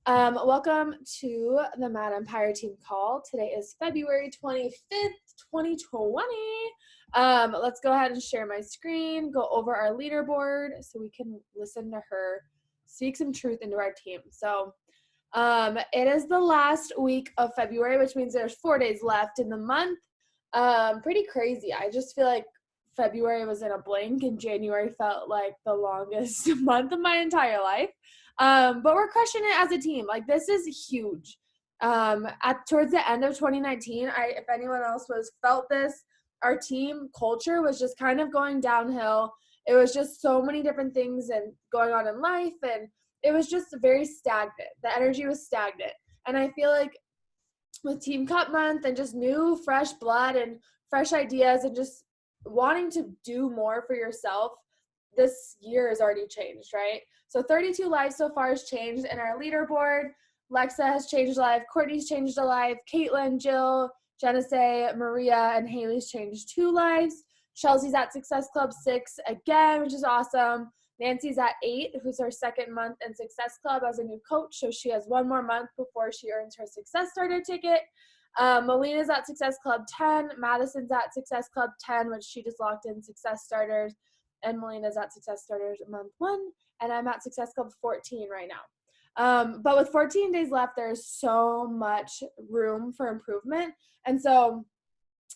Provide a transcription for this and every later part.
Welcome to the Mad Empire team call. Today is February 25th, 2020. Let's go ahead and share my screen, go over our leaderboard so we can listen to her speak some truth into our team. So it is the last week of February, which means there's 4 days left in the month. Pretty crazy. I just feel like February was in a blink and January felt like the longest month of my entire life. But we're crushing it as a team. Like, this is huge. Towards the end of 2019, if anyone else felt this, our team culture was just kind of going downhill. It was just so many different things and going on in life, and it was just very stagnant. The energy was stagnant. And I feel like with Team Cup month and just new, fresh blood and fresh ideas and just wanting to do more for yourself, this year has already changed, right? So 32 lives so far has changed in our leaderboard. Lexa has changed a life. Courtney's changed a life. Caitlin, Jill, Genesee, Maria, and Haley's changed 2 lives. Chelsea's at Success Club 6 again, which is awesome. Nancy's at 8, who's her second month in Success Club as a new coach, so she has 1 more month before she earns her Success Starter ticket. Melina's at Success Club 10. Madison's at Success Club 10, which she just locked in Success Starters. And Melina's at Success Starters month 1, and I'm at Success Club 14 right now. But with 14 days left, there's so much room for improvement, and so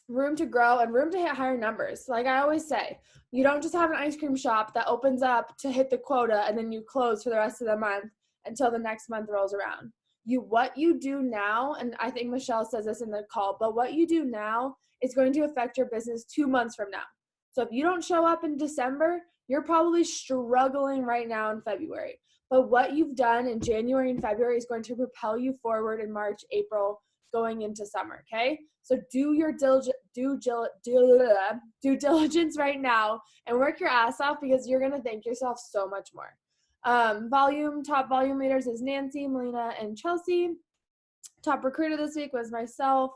room to grow and room to hit higher numbers. Like I always say, you don't just have an ice cream shop that opens up to hit the quota and then you close for the rest of the month until the next month rolls around. What you do now, and I think Michele says this in the call, but what you do now is going to affect your business 2 months from now. So if you don't show up in December, you're probably struggling right now in February. But what you've done in January and February is going to propel you forward in March, April, going into summer, okay? So do your due diligence right now and work your ass off, because you're going to thank yourself so much more. Top volume leaders is Nancy, Melina, and Chelsea. Top recruiter this week was myself.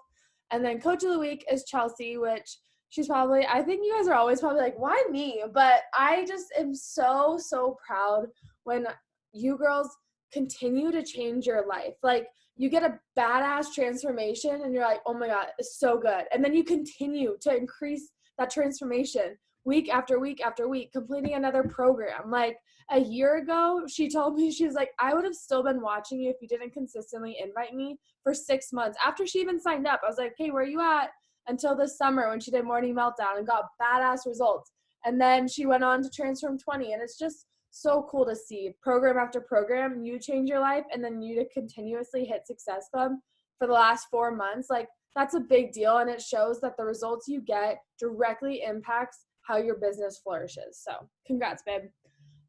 And then coach of the week is Chelsea, which she's probably, I think you guys are always probably like, why me? But I just am so, so proud when you girls continue to change your life. Like, you get a badass transformation and you're like, oh my God, it's so good. And then you continue to increase that transformation week after week after week, completing another program. Like a year ago, she told me, she was like, I would have still been watching you if you didn't consistently invite me for 6 months. After she even signed up, I was like, hey, where are you at? Until this summer when she did Morning Meltdown and got badass results. And then she went on to Transform 20. And it's just so cool to see program after program, you change your life, and then you to continuously hit Success Club for the last 4 months. Like, that's a big deal, and it shows that the results you get directly impacts how your business flourishes. So congrats, babe.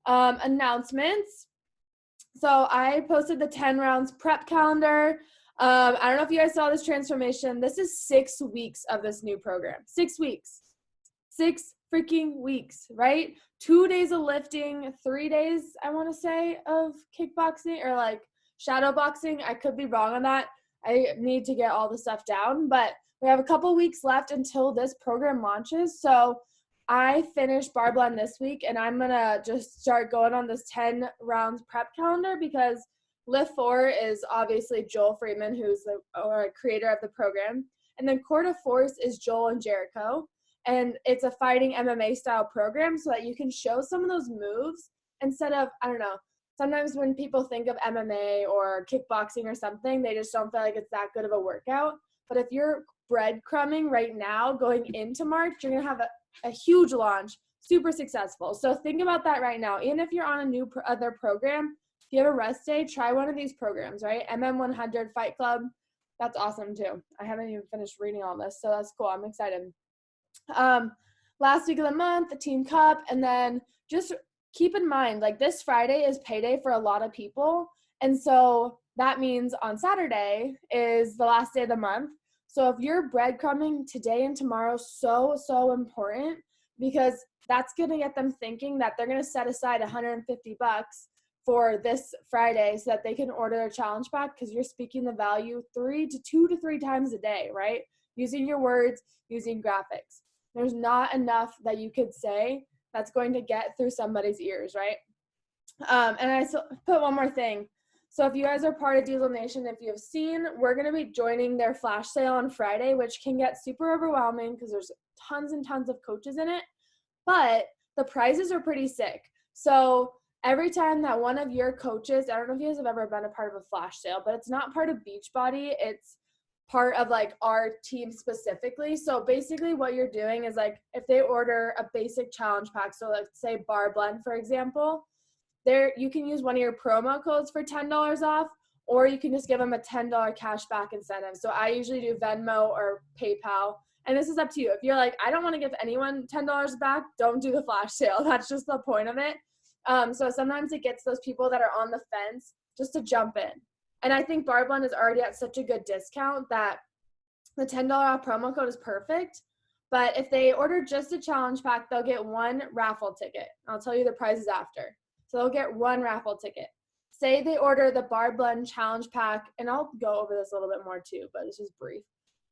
Announcements. So I posted the 10 rounds prep calendar. I don't know if you guys saw this transformation. This is 6 weeks of this new program. 6 weeks. 6 freaking weeks, right? 2 days of lifting, 3 days, I want to say, of kickboxing or like shadow boxing. I could be wrong on that. I need to get all the stuff down, but we have a couple weeks left until this program launches. So I finished Bar Blend this week, and I'm going to just start going on this 10 rounds prep calendar, because Lift 4 is obviously Joel Freeman, who's the creator of the program. And then Core de Force is Joel and Jericho. And it's a fighting MMA style program so that you can show some of those moves instead of, I don't know, sometimes when people think of MMA or kickboxing or something, they just don't feel like it's that good of a workout. But if you're breadcrumbing right now going into March, you're going to have a huge launch, super successful. So think about that right now. Even if you're on a new other program, if you have a rest day, try one of these programs, right? MM100 Fight Club, that's awesome too. I haven't even finished reading all this, so that's cool. I'm excited. Last week of the month, the Team Cup, and then just keep in mind, like, this Friday is payday for a lot of people, and so that means on Saturday is the last day of the month. So if you're breadcrumbing today and tomorrow, so important, because that's going to get them thinking that they're going to set aside $150 for this Friday so that they can order their challenge pack, because you're speaking the value 2 to 3 times a day, right? Using your words, using graphics. There's not enough that you could say that's going to get through somebody's ears, right? And I put one more thing. So if you guys are part of Diesel Nation, if you've seen, we're going to be joining their flash sale on Friday, which can get super overwhelming because there's tons and tons of coaches in it. But the prizes are pretty sick. So every time that one of your coaches, I don't know if you guys have ever been a part of a flash sale, but it's not part of Beachbody. It's part of like our team specifically. So basically what you're doing is like if they order a basic challenge pack, so let's say bar blend, for example, there you can use one of your promo codes for $10 off, or you can just give them a $10 cash back incentive. So I usually do Venmo or PayPal. And this is up to you. If you're like, I don't want to give anyone $10 back, don't do the flash sale. That's just the point of it. So sometimes it gets those people that are on the fence just to jump in. And I think Bar Blend is already at such a good discount that the $10 off promo code is perfect. But if they order just a challenge pack, they'll get one raffle ticket. I'll tell you the prizes after. So they'll get one raffle ticket. Say they order the Bar Blend challenge pack, and I'll go over this a little bit more too, but it's just brief.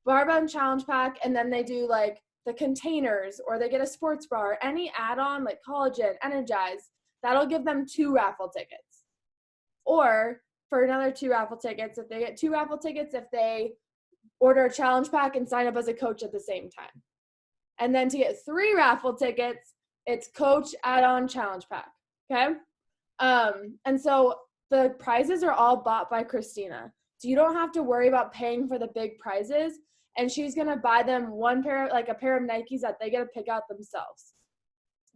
Bar Blend challenge pack, and then they do like the containers, or they get a sports bar, any add-on like collagen, energize, that'll give them 2 raffle tickets. Or for another 2 raffle tickets, if they get 2 raffle tickets, if they order a challenge pack and sign up as a coach at the same time. And then to get 3 raffle tickets, it's coach add-on challenge pack. Okay. And so the prizes are all bought by Christina. So you don't have to worry about paying for the big prizes. And she's going to buy them a pair of Nikes that they get to pick out themselves.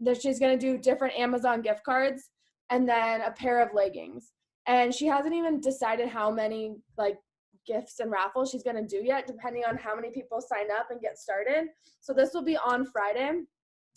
That she's going to do different Amazon gift cards and then a pair of leggings. And she hasn't even decided how many like gifts and raffles she's going to do yet, depending on how many people sign up and get started. So this will be on Friday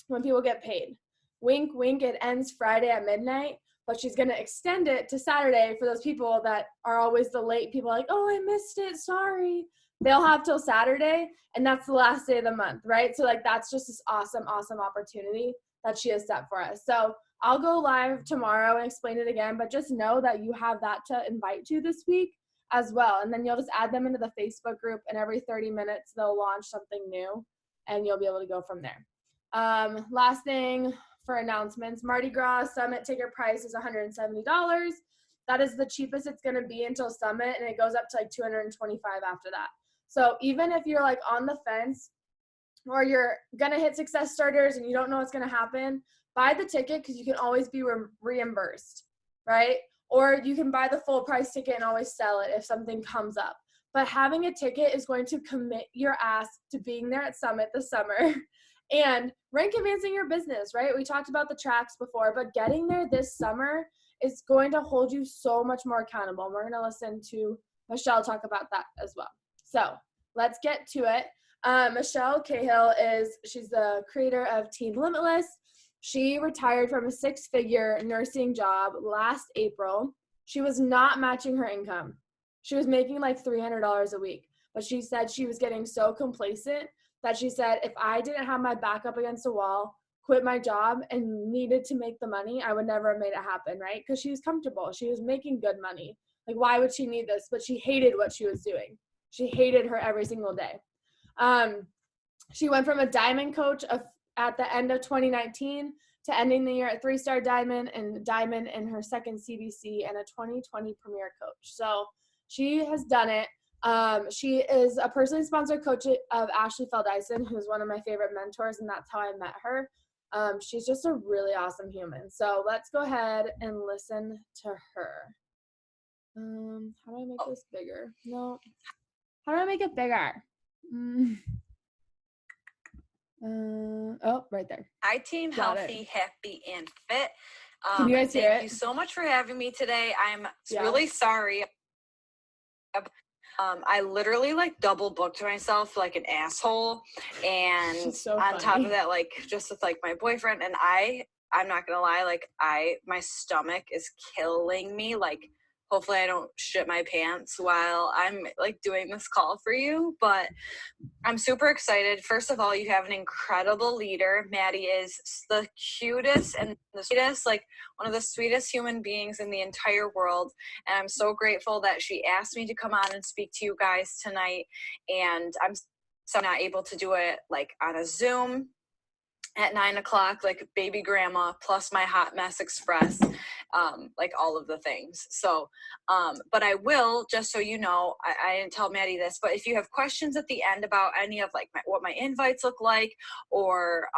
when people get paid. Wink, wink, it ends Friday at midnight, but she's going to extend it to Saturday for those people that are always the late people like, oh, I missed it, sorry. They'll have till Saturday, and that's the last day of the month, right? So like that's just this awesome, awesome opportunity that she has set for us. So I'll go live tomorrow and explain it again, but just know that you have that to invite to this week as well. And then you'll just add them into the Facebook group, and every 30 minutes they'll launch something new, and you'll be able to go from there. Last thing for announcements, Mardi Gras Summit ticket price is $170. That is the cheapest it's going to be until Summit, and it goes up to like $225 after that. So even if you're like on the fence or you're going to hit Success Starters and you don't know what's going to happen, buy the ticket because you can always be reimbursed, right? Or you can buy the full price ticket and always sell it if something comes up. But having a ticket is going to commit your ass to being there at Summit this summer and rank advancing your business, right? We talked about the tracks before, but getting there this summer is going to hold you so much more accountable. And we're going to listen to Michele talk about that as well. So let's get to it. Michele Cahill she's the creator of Team Limitless. She retired from a 6-figure nursing job last April. She was not matching her income. She was making like $300 a week, but she said she was getting so complacent that she said, if I didn't have my back up against the wall, quit my job, and needed to make the money, I would never have made it happen, right? Because she was comfortable. She was making good money. Like, why would she need this? But she hated what she was doing. She hated her every single day. She went from a diamond coach at the end of 2019 to ending the year at 3-star diamond and diamond in her second CBC and a 2020 premier coach. So she has done it. She is a personally sponsored coach of Ashley Feldison, who's one of my favorite mentors, and that's how I met her. She's just a really awesome human. So let's go ahead and listen to her. How do I make this bigger? No. How do I make it bigger? Right there. Hi, Team Healthy, Happy, and Fit. Can you guys hear it? Thank you so much for having me today. I'm really sorry. I literally like double booked myself like an asshole, and so on top of that, like just with like my boyfriend, and I'm not gonna lie, like my stomach is killing me. Like, hopefully I don't shit my pants while I'm like doing this call for you, but I'm super excited. First of all, you have an incredible leader. Maddie is the cutest and the sweetest, like one of the sweetest human beings in the entire world. And I'm so grateful that she asked me to come on and speak to you guys tonight. And I'm so not able to do it like on a Zoom at 9 o'clock, like baby grandma plus my hot mess express. like all of the things. So, but I will, just so you know, I didn't tell Maddie this, but if you have questions at the end about any of like what my invites look like, or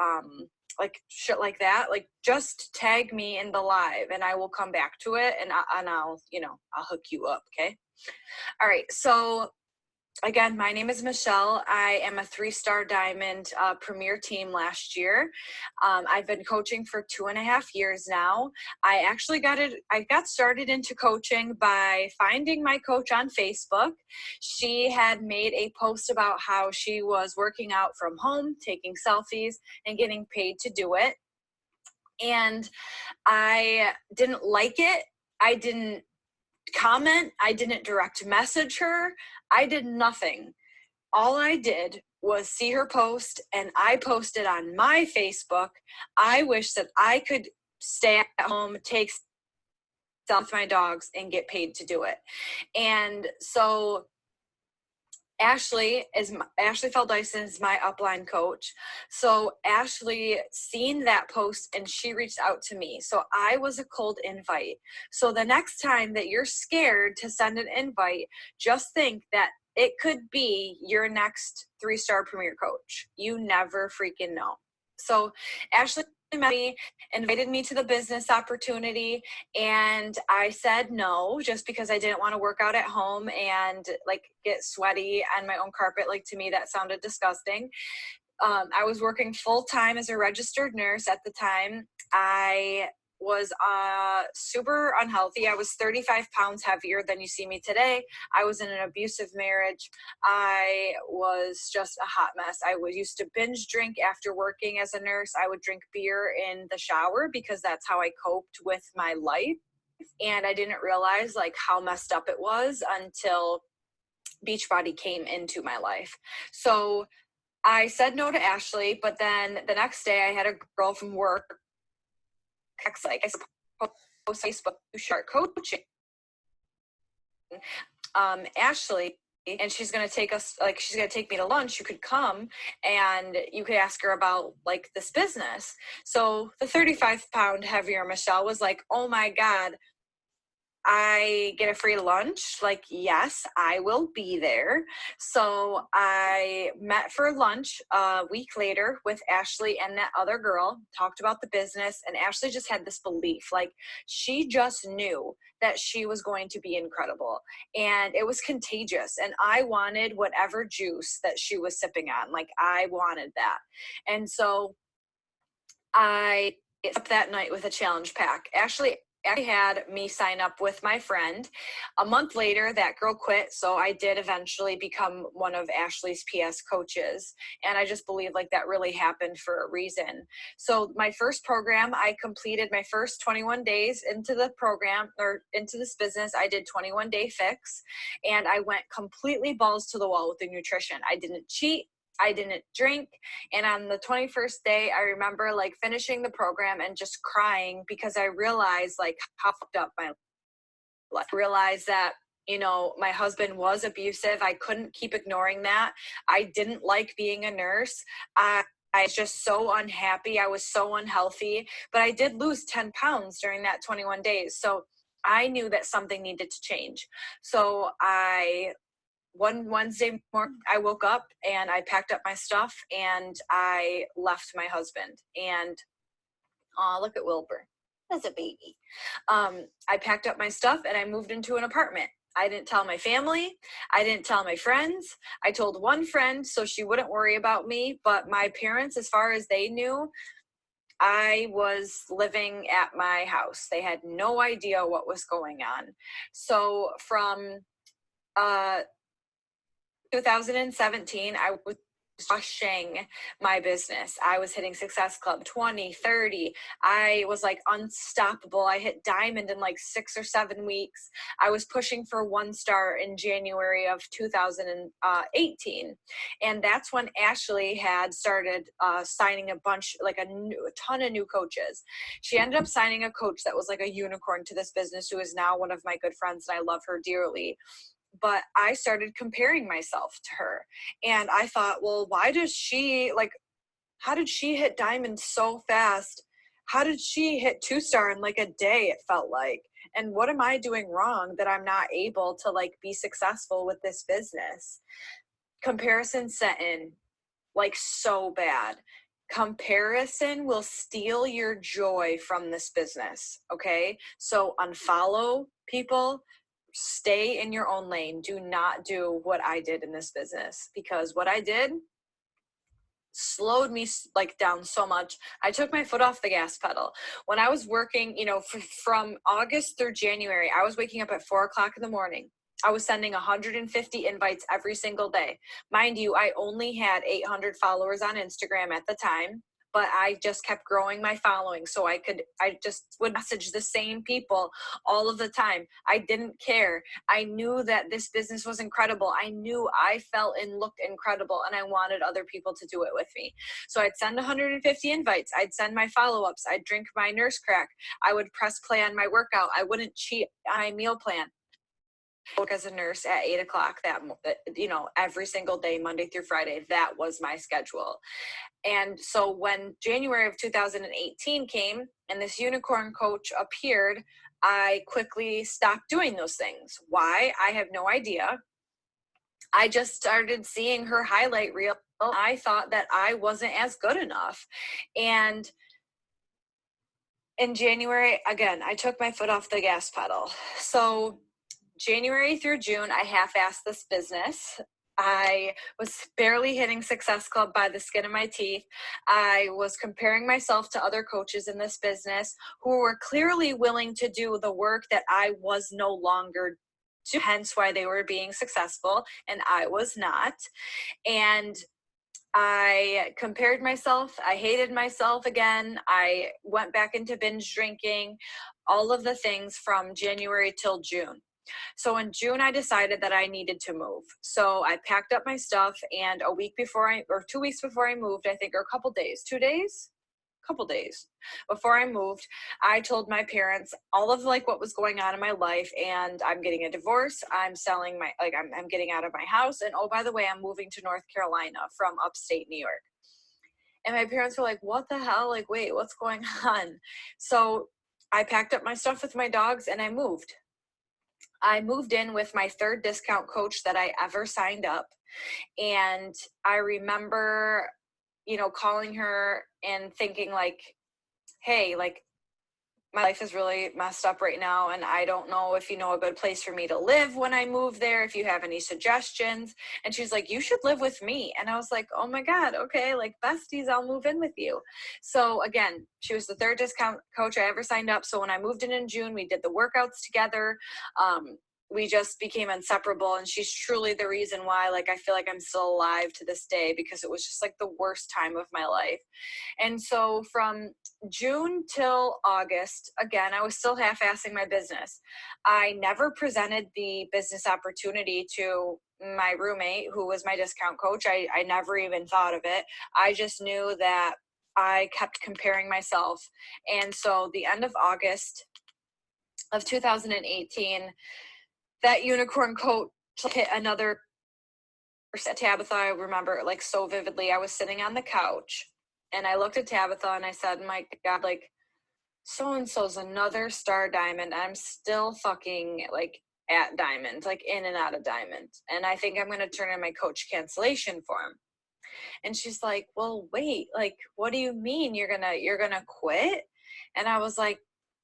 like shit like that, like just tag me in the live and I will come back to it, and I'll, you know, I'll hook you up. Okay. All right. So again, my name is Michele. I am a 3-star diamond premier team last year. I've been coaching for 2.5 years now. I got started into coaching by finding my coach on Facebook. She had made a post about how she was working out from home, taking selfies, and getting paid to do it. And I didn't like it. I didn't comment. I didn't direct message her. I did nothing. All I did was see her post, and I posted on my Facebook. I wish that I could stay at home, take selfies with my dogs, and get paid to do it. And so Ashley Feldison is my upline coach. So Ashley seen that post and she reached out to me. So I was a cold invite. So the next time that you're scared to send an invite, just think that it could be your next 3-star premier coach. You never freaking know. So Ashley met me, invited me to the business opportunity, and I said no, just because I didn't want to work out at home and like get sweaty on my own carpet. Like, to me, that sounded disgusting. I was working full time as a registered nurse at the time. I was super unhealthy. I was 35 pounds heavier than you see me today. I was in an abusive marriage. I was just a hot mess. I used to binge drink after working as a nurse. I would drink beer in the shower because that's how I coped with my life. And I didn't realize like how messed up it was until Beachbody came into my life. So I said no to Ashley, but then the next day I had a girl from work like, I suppose Facebook to start coaching Ashley, and she's going to take us, like, she's going to take me to lunch. You could come and you could ask her about like this business. So the 35-pound heavier Michele was like, oh my God, I get a free lunch? Like, yes, I will be there. So I met for lunch a week later with Ashley and that other girl, talked about the business, and Ashley just had this belief. Like, she just knew that she was going to be incredible, and it was contagious. And I wanted whatever juice that she was sipping on. Like, I wanted that. And so I up that night with a challenge pack. Ashley had me sign up with my friend. A month later, that girl quit, so I did eventually become one of Ashley's PS coaches, and I just believe like that really happened for a reason. So my first program, I completed my first 21 days into the program, or into this business. I did 21-day fix, and I went completely balls to the wall with the nutrition. I didn't cheat. I didn't drink. And on the 21st day, I remember like finishing the program and just crying because I realized like how fucked up my life. I realized that, you know, my husband was abusive. I couldn't keep ignoring that. I didn't like being a nurse. I was just so unhappy. I was so unhealthy, but I did lose 10 pounds during that 21 days. So I knew that something needed to change. So one Wednesday morning, I woke up and I packed up my stuff and I left my husband. And look at Wilbur, that's a baby. I packed up my stuff and I moved into an apartment. I didn't tell my family. I didn't tell my friends. I told one friend so she wouldn't worry about me. But my parents, as far as they knew, I was living at my house. They had no idea what was going on. So from 2017, I was crushing my business. I was hitting Success Club 20, 30. I was like unstoppable. I hit diamond in like 6 or 7 weeks. I was pushing for 1-star in January of 2018. And that's when Ashley had started signing a ton of new coaches. She ended up signing a coach that was like a unicorn to this business, who is now one of my good friends, and I love her dearly. But I started comparing myself to her, and I thought, well, how did she hit diamond so fast? how did she hit 2-star in like a day, it felt like? And what am I doing wrong that I'm not able to like be successful with this business? Comparison set in like so bad. Comparison will steal your joy from this business. Okay. So unfollow people, stay in your own lane. Do not do what I did in this business, because what I did slowed me like down so much. I took my foot off the gas pedal. When I was working, you know, from August through January, I was waking up at 4:00 in the morning. I was sending 150 invites every single day. Mind you, I only had 800 followers on Instagram at the time, but I just kept growing my following. So I just would message the same people all of the time. I didn't care. I knew that this business was incredible. I knew I felt and looked incredible, and I wanted other people to do it with me. So I'd send 150 invites. I'd send my follow-ups. I'd drink my nurse crack. I would press play on my workout. I wouldn't cheat on my meal plan. Work as a nurse at 8:00 that, you know, every single day, Monday through Friday. That was my schedule. And so when January of 2018 came and this unicorn coach appeared, I quickly stopped doing those things. Why? I have no idea. I just started seeing her highlight reel. I thought that I wasn't as good enough. And in January, again, I took my foot off the gas pedal. So January through June, I half-assed this business. I was barely hitting Success Club by the skin of my teeth. I was comparing myself to other coaches in this business who were clearly willing to do the work that I was no longer doing, hence why they were being successful and I was not. And I compared myself. I hated myself again. I went back into binge drinking, all of the things from January till June. So in June, I decided that I needed to move. So I packed up my stuff, and a week before or 2 weeks before I moved, I think, or a couple days before I moved, I told my parents all of like what was going on in my life, and I'm getting a divorce. I'm selling I'm getting out of my house. And oh, by the way, I'm moving to North Carolina from upstate New York. And my parents were like, what the hell? Like, wait, what's going on? So I packed up my stuff with my dogs and I moved. I moved in with my third discount coach that I ever signed up. And I remember, you know, calling her and thinking like, hey, like my life is really messed up right now, and I don't know if you know a good place for me to live when I move there, if you have any suggestions. And she's like, you should live with me. And I was like, oh my God, okay, like besties, I'll move in with you. So again, she was the third discount coach I ever signed up. So when I moved in June, we did the workouts together. We just became inseparable, and she's truly the reason why, like, I feel like I'm still alive to this day, because it was just like the worst time of my life. And so from June till August, again, I was still half-assing my business. I never presented the business opportunity to my roommate, who was my discount coach. I never even thought of it. I just knew that I kept comparing myself. And so the end of August of 2018, that unicorn coach hit another. Tabitha, I remember like so vividly. I was sitting on the couch and I looked at Tabitha and I said, my God, like so-and-so's another star diamond. I'm still fucking like at diamond, like in and out of diamond. And I think I'm going to turn in my coach cancellation form. And she's like, well, wait, like, what do you mean you're going to quit? And I was like,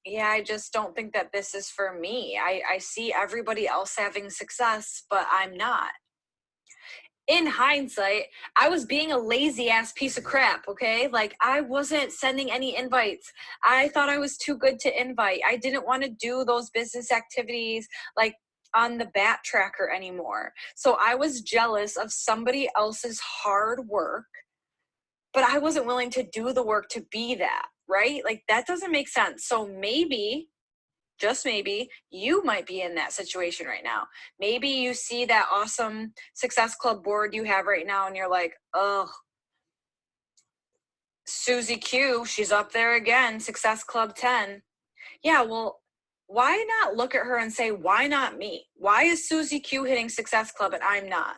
yeah, I just don't think that this is for me. I see everybody else having success, but I'm not. In hindsight, I was being a lazy ass piece of crap, okay? Like, I wasn't sending any invites. I thought I was too good to invite. I didn't want to do those business activities like on the bat tracker anymore. So I was jealous of somebody else's hard work, but I wasn't willing to do the work to be that, right? Like, that doesn't make sense. So maybe, just maybe, you might be in that situation right now. Maybe you see that awesome Success Club board you have right now and you're like, oh, Susie Q, she's up there again, Success Club 10. Yeah, well, why not look at her and say, why not me? Why is Susie Q hitting Success Club and I'm not?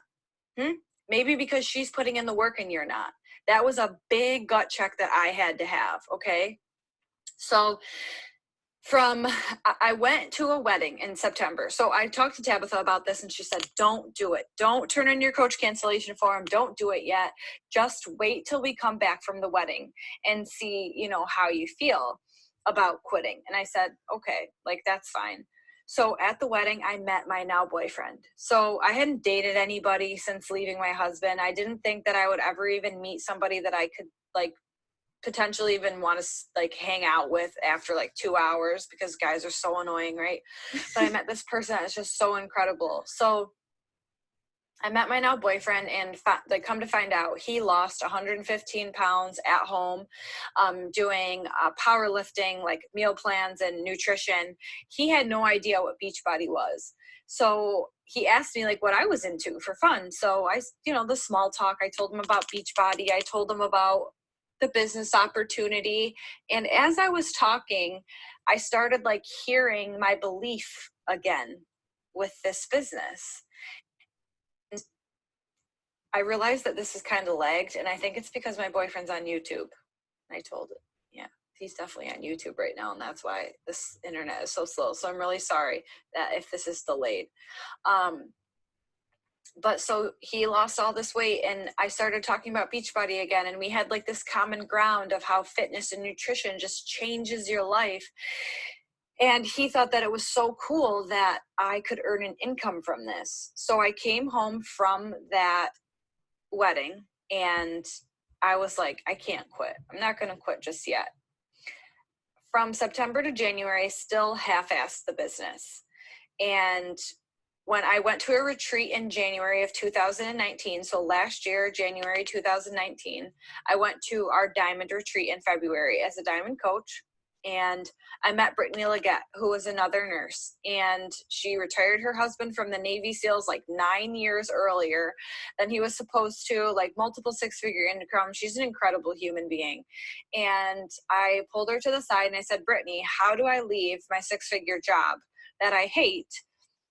Maybe because she's putting in the work and you're not. That was a big gut check that I had to have, okay? So I went to a wedding in September. So I talked to Tabitha about this and she said, don't do it. Don't turn in your coach cancellation form. Don't do it yet. Just wait till we come back from the wedding and see, how you feel about quitting. And I said, okay, like that's fine. So at the wedding, I met my now boyfriend. So I hadn't dated anybody since leaving my husband. I didn't think that I would ever even meet somebody that I could like potentially even want to like hang out with after like 2 hours, because guys are so annoying, right? But I met this person that is just so incredible. So I met my now boyfriend, and like come to find out, he lost 115 pounds at home, doing powerlifting, like meal plans and nutrition. He had no idea what Beachbody was. So he asked me like what I was into for fun. So I, the small talk, I told him about Beachbody. I told him about the business opportunity. And as I was talking, I started like hearing my belief again with this business. I realized that this is kind of lagged, and I think it's because my boyfriend's on YouTube. I told it. Yeah, he's definitely on YouTube right now, and that's why this internet is so slow. So I'm really sorry that if this is delayed. But so he lost all this weight, and I started talking about Beachbody again, and we had like this common ground of how fitness and nutrition just changes your life. And he thought that it was so cool that I could earn an income from this. So I came home from that wedding and I was like, I can't quit. I'm not going to quit just yet. From September to January, I still half-assed the business. And when I went to a retreat in January of 2019, so last year, January 2019, I went to our diamond retreat in February as a diamond coach. And I met Brittany Leggett, who was another nurse. And she retired her husband from the Navy SEALs like 9 years earlier than he was supposed to, like multiple six-figure income. She's an incredible human being. And I pulled her to the side and I said, Brittany, how do I leave my six-figure job that I hate,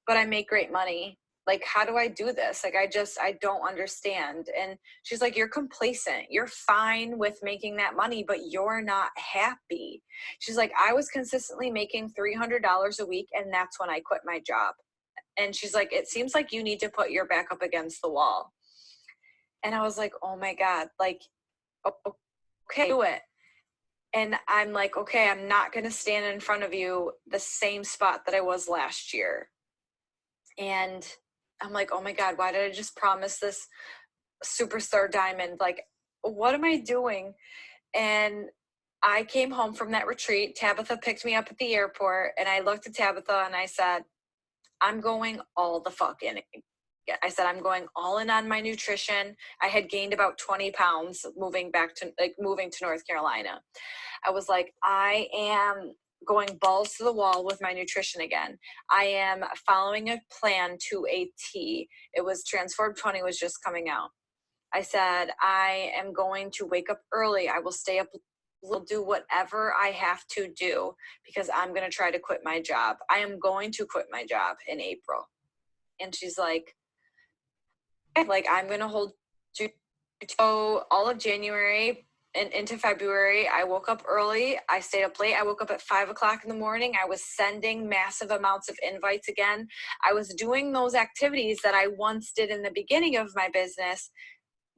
but I make great money? Like, how do I do this? Like, I don't understand. And she's like, you're complacent. You're fine with making that money, but you're not happy. She's like, I was consistently making $300 a week, and that's when I quit my job. And she's like, it seems like you need to put your back up against the wall. And I was like, oh my God, like, okay, do it. And I'm like, okay, I'm not going to stand in front of you the same spot that I was last year. And I'm like, oh my God, why did I just promise this superstar diamond? Like, what am I doing? And I came home from that retreat. Tabitha picked me up at the airport, and I looked at Tabitha and I said, I'm going all the fuck in. I said, I'm going all in on my nutrition. I had gained about 20 pounds moving to North Carolina. I was like, I am going balls to the wall with my nutrition again. I am following a plan to a T. It was Transform 20 was just coming out. I said, I am going to wake up early. I will stay up, will do whatever I have to do because I'm going to try to quit my job. I am going to quit my job in April. And she's like, I'm going to hold you. So all of January and into February, I woke up early. I stayed up late. I woke up at 5 o'clock in the morning. I was sending massive amounts of invites again. I was doing those activities that I once did in the beginning of my business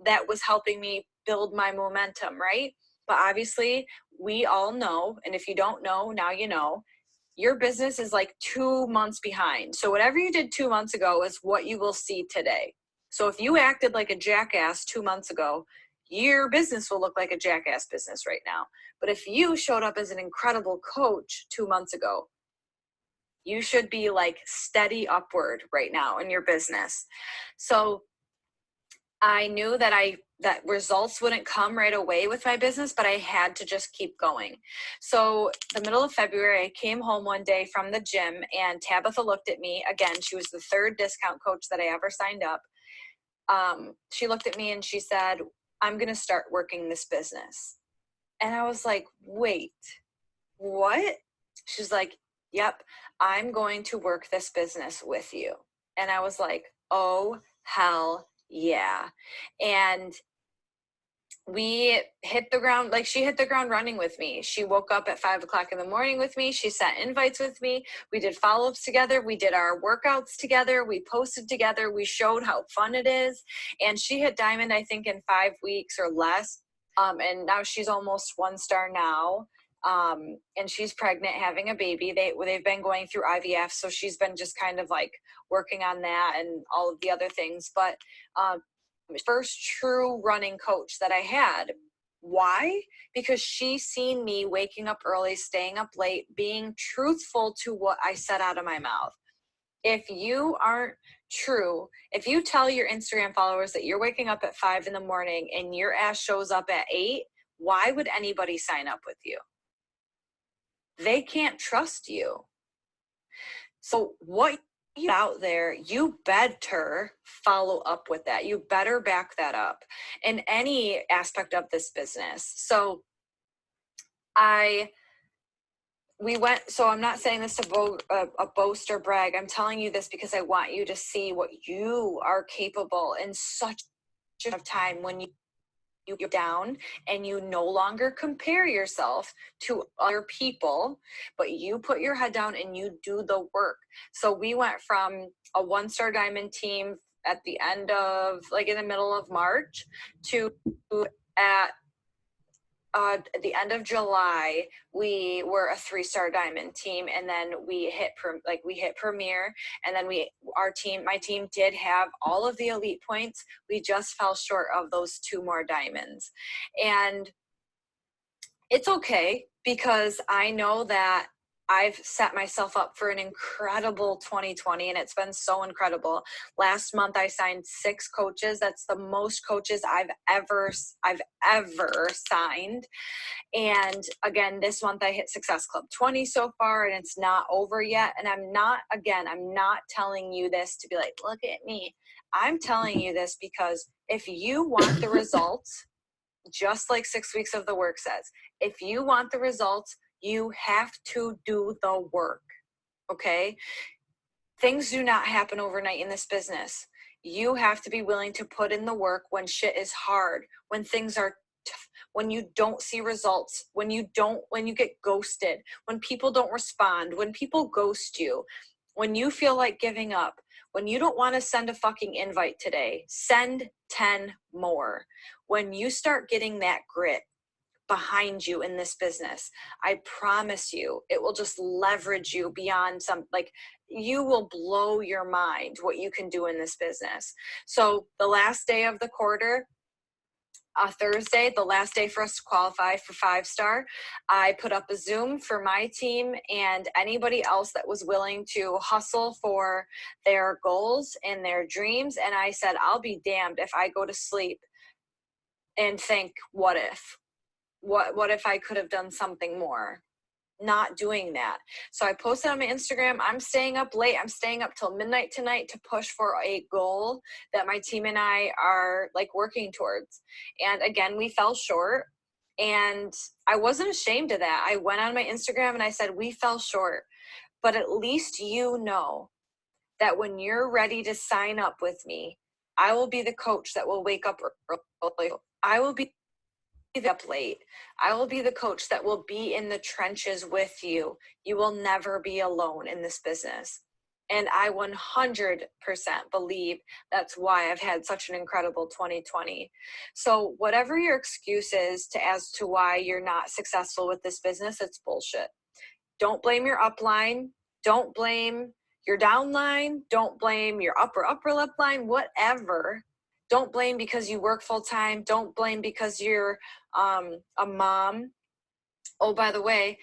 that was helping me build my momentum, right? But obviously, we all know, and if you don't know, now you know, your business is like 2 months behind. So whatever you did 2 months ago is what you will see today. So if you acted like a jackass 2 months ago, your business will look like a jackass business right now. But if you showed up as an incredible coach 2 months ago, you should be like steady upward right now in your business. So I knew that results wouldn't come right away with my business, but I had to just keep going. So the middle of February, I came home one day from the gym and Tabitha looked at me. Again, she was the third discount coach that I ever signed up. She looked at me and she said, I'm going to start working this business. And I was like, wait, what? She's like, yep, I'm going to work this business with you. And I was like, oh, hell yeah. And we hit the ground, like she hit the ground running with me. She woke up at 5 o'clock in the morning with me. She sent invites with me. We did follow-ups together. We did our workouts together. We posted together. We showed how fun it is. And she hit diamond, I think, in 5 weeks or less. And now she's almost 1-star now. And she's pregnant, having a baby. They've been going through IVF, so she's been just kind of like working on that and all of the other things. But first true running coach that I had. Why? Because she seen me waking up early, staying up late, being truthful to what I said out of my mouth. If you aren't true, if you tell your Instagram followers that you're waking up at 5 in the morning and your ass shows up at 8, why would anybody sign up with you? They can't trust you. So what you out there, you better follow up with that. You better back that up in any aspect of this business. So I'm not saying this to boast or brag. I'm telling you this because I want you to see what you are capable in such a time when you're down and you no longer compare yourself to other people, but you put your head down and you do the work. So we went from a 1-star diamond team at the end of, like in the middle of March, to at the end of July, we were a 3-star diamond team, and then we hit premier, and then my team did have all of the elite points. We just fell short of those 2 more diamonds, and it's okay because I know that I've set myself up for an incredible 2020, and it's been so incredible. Last month I signed 6 coaches. That's the most coaches I've ever signed. And again, this month I hit Success Club 20 so far, and it's not over yet. And I'm not telling you this to be like, look at me. I'm telling you this because if you want the results, just like 6 weeks of the work says, if you want the results, you have to do the work. Okay? Things do not happen overnight in this business. You have to be willing to put in the work when shit is hard, when things are tough, when you don't see results, when you get ghosted, when people don't respond, when people ghost you, when you feel like giving up, when you don't want to send a fucking invite today, send 10 more. When you start getting that grit behind you in this business, I promise you, it will just leverage you beyond you will blow your mind what you can do in this business. So the last day of the quarter, Thursday, the last day for us to qualify for 5-star, I put up a Zoom for my team and anybody else that was willing to hustle for their goals and their dreams. And I said, I'll be damned if I go to sleep and think, what if? What if I could have done something more? Not doing that. So I posted on my Instagram, I'm staying up late. I'm staying up till midnight tonight to push for a goal that my team and I are like working towards. And again, we fell short. And I wasn't ashamed of that. I went on my Instagram and I said, we fell short. But at least you know that when you're ready to sign up with me, I will be the coach that will wake up early. I will be up late. I will be the coach that will be in the trenches with you. You will never be alone in this business. And I 100% believe that's why I've had such an incredible 2020. So whatever your excuse is as to why you're not successful with this business, it's bullshit. Don't blame your upline. Don't blame your downline. Don't blame your upper lip line, whatever. Don't blame because you work full time. Don't blame because you're a mom. Oh, by the way,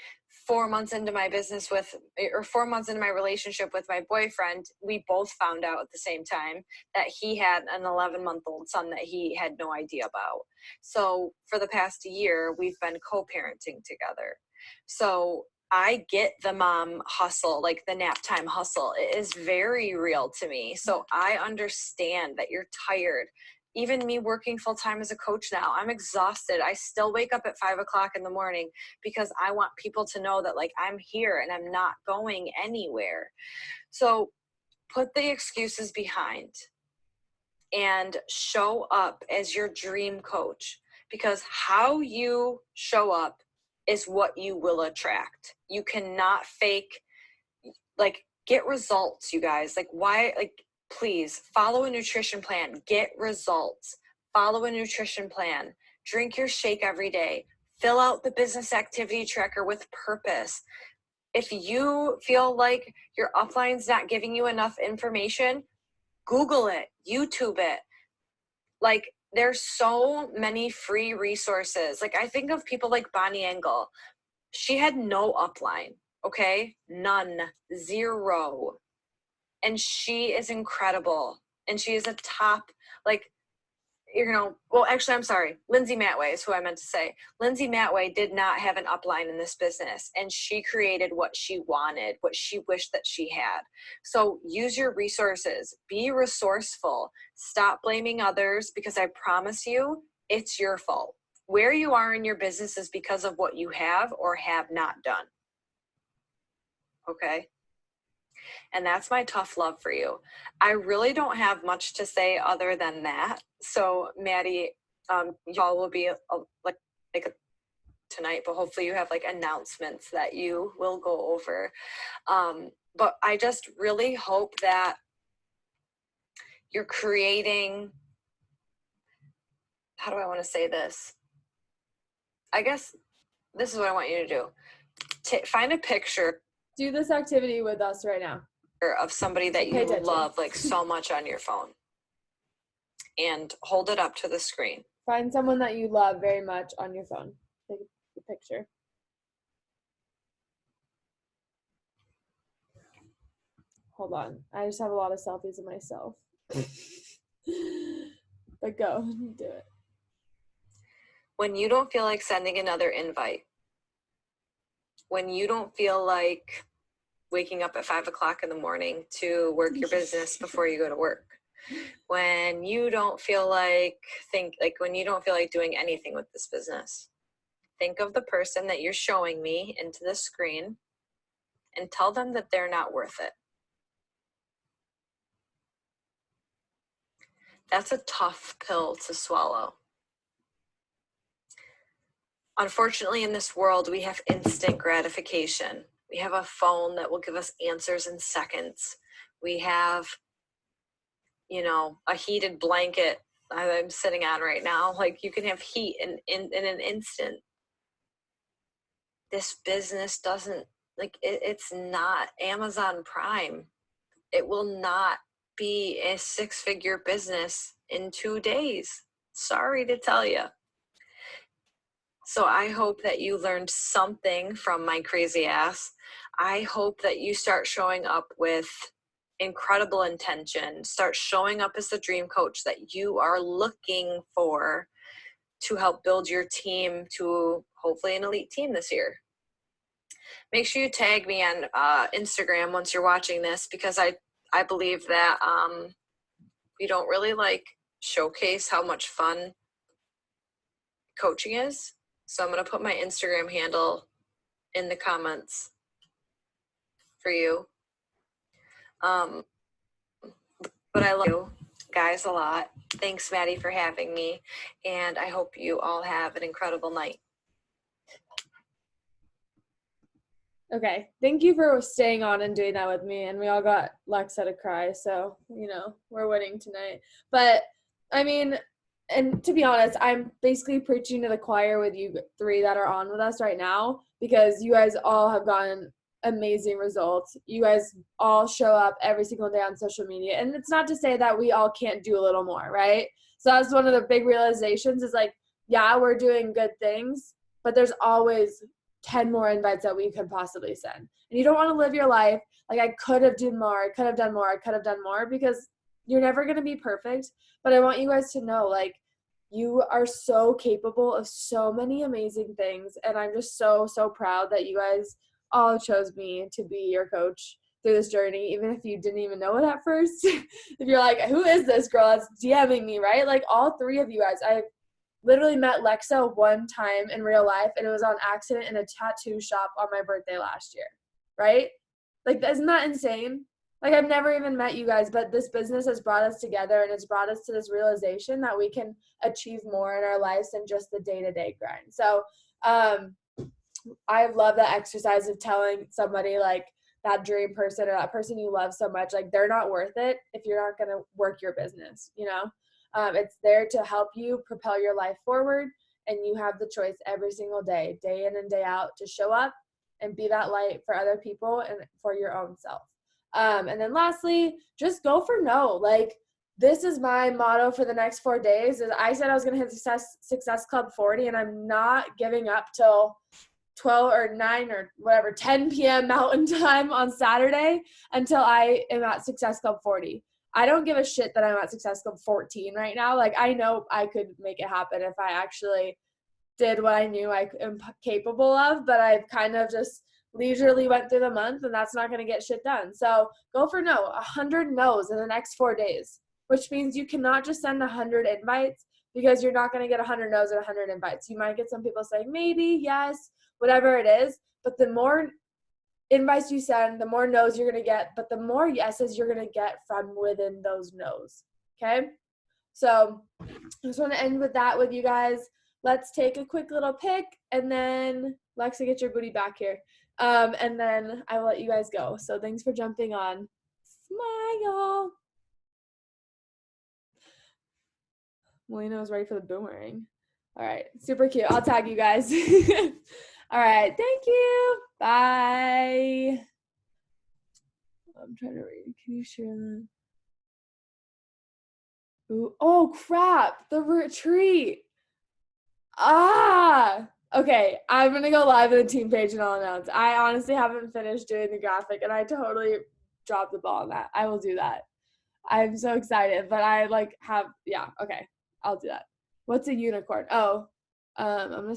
4 months into my business 4 months into my relationship with my boyfriend, we both found out at the same time that he had an 11-month-old son that he had no idea about. So for the past year, we've been co-parenting together. So I get the mom hustle, like the nap time hustle. It is very real to me. So I understand that you're tired. Even me working full time as a coach now, I'm exhausted. I still wake up at 5 o'clock in the morning because I want people to know that like I'm here and I'm not going anywhere. So put the excuses behind and show up as your dream coach. because how you show up is what you will attract. You cannot fake, like, get results, you guys. Like, why, like, please follow a nutrition plan, get results, follow a nutrition plan, drink your shake every day, fill out the business activity tracker with purpose. If you feel like your upline's not giving you enough information, Google it, YouTube it. Like, there's so many free resources. Like, I think of people like Bonnie Engel. She had no upline, okay? None, zero. And she is incredible. And she is a top, like, well, actually, I'm sorry. Lindsay Matway is who I meant to say. Lindsay Matway did not have an upline in this business, and she created what she wanted, what she wished that she had. So use your resources. Be resourceful. Stop blaming others, because I promise you, it's your fault. Where you are in your business is because of what you have or have not done. Okay? And that's my tough love for you. I really don't have much to say other than that. So, Maddie, y'all will be like tonight, but hopefully you have like announcements that you will go over. But I just really hope that you're creating, how do I want to say this? I guess this is what I want you to do. Find a picture. Do this activity with us right now. Of somebody that you love like so much on your phone, and hold it up to the screen. Find someone that you love very much on your phone. Take a picture. Hold on. I just have a lot of selfies of myself. But go, do it. When you don't feel like sending another invite, when you don't feel like waking up at 5 o'clock in the morning to work your business before you go to work, when you don't feel like when you don't feel like doing anything with this business, think of the person that you're showing me into the screen and tell them that they're not worth it. That's a tough pill to swallow. Unfortunately, in this world, we have instant gratification. We have a phone that will give us answers in seconds. We have, a heated blanket I'm sitting on right now. Like, you can have heat in an instant. This business doesn't, it's not Amazon Prime. It will not be a 6-figure business in 2 days. Sorry to tell you. So I hope that you learned something from my crazy ass. I hope that you start showing up with incredible intention, start showing up as the dream coach that you are looking for to help build your team to hopefully an elite team this year. Make sure you tag me on Instagram once you're watching this, because I believe that we don't really showcase how much fun coaching is. So I'm going to put my Instagram handle in the comments for you. But I love you guys a lot. Thanks, Maddie, for having me. And I hope you all have an incredible night. Okay. Thank you for staying on and doing that with me. And we all got Lexa to cry. So, we're winning tonight. But, I mean, and to be honest, I'm basically preaching to the choir with you three that are on with us right now, because you guys all have gotten amazing results. You guys all show up every single day on social media. And it's not to say that we all can't do a little more, right? So that's one of the big realizations is yeah, we're doing good things, but there's always 10 more invites that we could possibly send. And you don't want to live your life like I could have done more, I could have done more, I could have done more, because you're never going to be perfect. But I want you guys to know, you are so capable of so many amazing things. And I'm just so, so proud that you guys all chose me to be your coach through this journey, even if you didn't even know it at first. If you're like, who is this girl that's DMing me, right? All three of you guys, I've literally met Lexa one time in real life, and it was on accident in a tattoo shop on my birthday last year, right? Isn't that insane? Like, I've never even met you guys, but this business has brought us together, and it's brought us to this realization that we can achieve more in our lives than just the day-to-day grind. So I love that exercise of telling somebody, like, that dream person or that person you love so much, like, they're not worth it if you're not going to work your business, you know? It's there to help you propel your life forward, and you have the choice every single day, day in and day out, to show up and be that light for other people and for your own self. And then lastly, just go for no. Like, this is my motto for the next 4 days. Is I said I was going to hit Success Club 40, and I'm not giving up till 12 or 9 or whatever, 10 p.m. Mountain Time on Saturday until I am at Success Club 40. I don't give a shit that I'm at Success Club 14 right now. Like, I know I could make it happen if I actually did what I knew I am capable of, but I've kind of just leisurely went through the month, and that's not going to get shit done. So go for no, 100 no's in the next 4 days, which means you cannot just send 100 invites, because you're not going to get 100 no's and 100 invites. You might get some people saying maybe, yes, whatever it is, but the more invites you send, the more no's you're going to get, but the more yeses you're going to get from within those no's. Okay? So I just want to end with that with you guys. Let's take a quick little pic, and then Lexa, get your booty back here. And then I will let you guys go. So thanks for jumping on. Smile. Melina was ready for the boomerang. All right, super cute. I'll tag you guys. All right, thank you. Bye. I'm trying to read. Can you share that? Ooh, oh crap, the retreat. Okay, I'm gonna go live in the team page and I'll announce. I honestly haven't finished doing the graphic, and I totally dropped the ball on that. I will do that. I'm so excited, but I like have, yeah, okay, I'll do that. What's a unicorn? Oh, I'm gonna